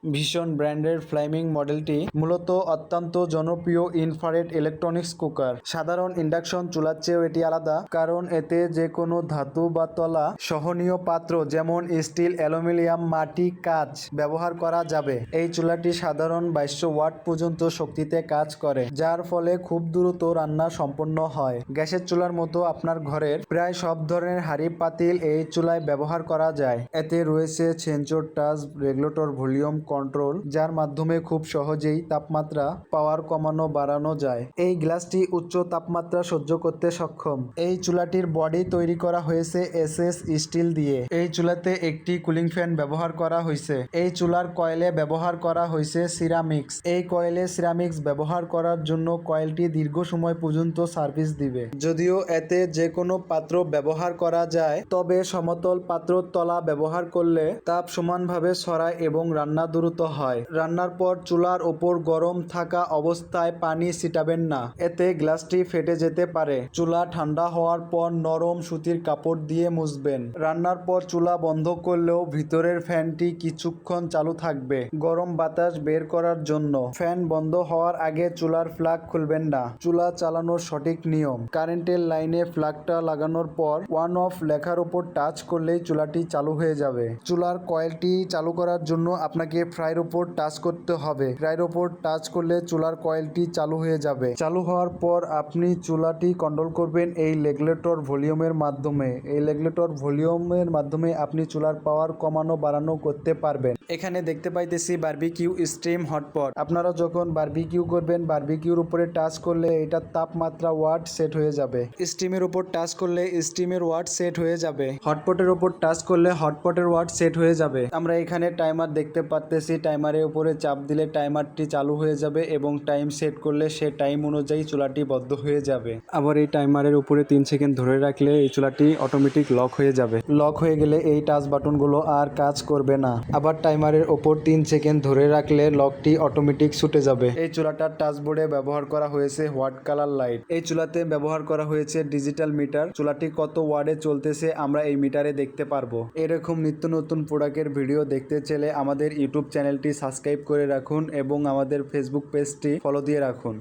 ভীষণ ব্র্যান্ডের ফ্লামিং মডেলটি মূলত অত্যন্ত জনপ্রিয় ইনফ্রারেড ইলেকট্রনিক্স কুকার। সাধারণ ইন্ডাকশন চুলার চেয়েও এটি আলাদা, কারণ এতে যে কোনো ধাতু বা তলা সহনীয় পাত্র যেমন স্টিল, অ্যালুমিনিয়াম, মাটি, কাঁচ ব্যবহার করা যাবে। এই চুলাটি সাধারণ 2200 ওয়াট পর্যন্ত শক্তিতে কাজ করে, যার ফলে খুব দ্রুত রান্না সম্পন্ন হয়। গ্যাসের চুলার মতো আপনার ঘরের প্রায় সব ধরনের হাঁড়ি পাতিল এই চুলায় ব্যবহার করা যায়। এতে রয়েছে sensor touch regulator volume control, যার মাধ্যমে খুব সহজেই তাপমাত্রা পাওয়ার কমানো বাড়ানো যায়। এই গ্লাসটি উচ্চ তাপমাত্রা সহ্য করতে সক্ষম। এই চুলাটির বডি তৈরি করা হয়েছে এসএস স্টিল দিয়ে। এই চুলাতে একটি কুলিং ফ্যান ব্যবহার করা হয়েছে। এই চুলার কয়েলে ব্যবহার করা হয়েছে সিরামিক্স। এই কয়েলে সিরামিক্স ব্যবহার করার জন্য কয়েলটি দীর্ঘ সময় পর্যন্ত সার্ভিস দিবে। যদিও এতে যে কোনো পাত্র ব্যবহার করা যায়, তবে সমতল পাত্রর তলা ব্যবহার করলে তাপ সমানভাবে ছড়ায় এবং রান্না দ্রুত হয়। রান্নার পর চুলার ওপর গরম থাকা অবস্থায় পানি ছিটাবেন না, এতে গ্লাসটি ফেটে যেতে পারে। চুলা ঠান্ডা হওয়ার পর নরম সুতির কাপড় দিয়ে মুছবেন। রান্নার পর চুলা বন্ধ করলেও ভিতরের ফ্যানটি কিছুক্ষণ চালু থাকবে গরম বাতাস বের করার জন্য। ফ্যান বন্ধ হওয়ার আগে চুলার প্লাগ খুলবেন না। চুলা চালানোর সঠিক নিয়ম: কারেন্টের লাইনে প্লাগটা লাগানোর পর ওয়ান অফ লেখার উপর টাচ করলেই চুলাটি চালু হয়ে যাবে। চুলার কয়েলটি চালু করার জন্য আপনাকে ফ্রাইয়ের উপর টাচ করতে হবে। ফ্রাইয়ের উপর টাচ করলে চুলার কয়েলটি চালু হয়ে যাবে। চালু হওয়ার পর আপনি চুলাটি কন্ট্রোল করবেন এই রেগুলেটর ভলিউমের মাধ্যমে। এই রেগুলেটর ভলিউমের মাধ্যমে আপনি চুলার পাওয়ার কমানো বাড়ানো করতে পারবেন। এখানে দেখতে পাইতেছি বারবিকিউ স্টিম হটপট। আপনারা যখন বারবিকিউ করবেন, বারবিকিউর উপরে টাচ করলে এটার তাপমাত্রা ওয়াট সেট হয়ে যাবে। স্টিমের উপর টাচ করলে স্টিমের ওয়াট সেট হয়ে যাবে। হটপটের উপর টাচ করলে হটপটের ওয়াট সেট হয়ে যাবে। আমরা এখানে টাইমার দেখতে পাচ্তেছি। টাইমারের উপরে চাপ দিলে টাইমারটি চালু হয়ে যাবে এবং টাইম সেট করলে সে টাইম অনুযায়ী চুলাটি বন্ধ হয়ে যাবে। আবার এই টাইমারের উপরে 3 সেকেন্ড ধরে রাখলে এই চুলাটি অটোমেটিক লক হয়ে যাবে। লক হয়ে গেলে এই টাচ বাটনগুলো আর কাজ করবে না। আবার টাইমারের উপর 3 সেকেন্ড ধরে রাখলে লকটি অটোমেটিক ছুটে যাবে। এই চুলাটার টাচবোর্ডে ব্যবহার করা হয়েছে হোয়াইট কালার লাইট। এই চুলাতে ব্যবহার করা হয়েছে ডিজিটাল মিটার। চুলাটি কত ওয়াটে চলতেছে আমরা এই মিটারে দেখতে পারবো। এরকম নিত্য নতুন প্রোডাক্টের ভিডিও দেখতে চাইলে আমাদের ইউটিউব চ্যানেলটি সাবস্ক্রাইব করে রাখুন এবং আমাদের ফেসবুক পেজটি ফলো দিয়ে রাখুন।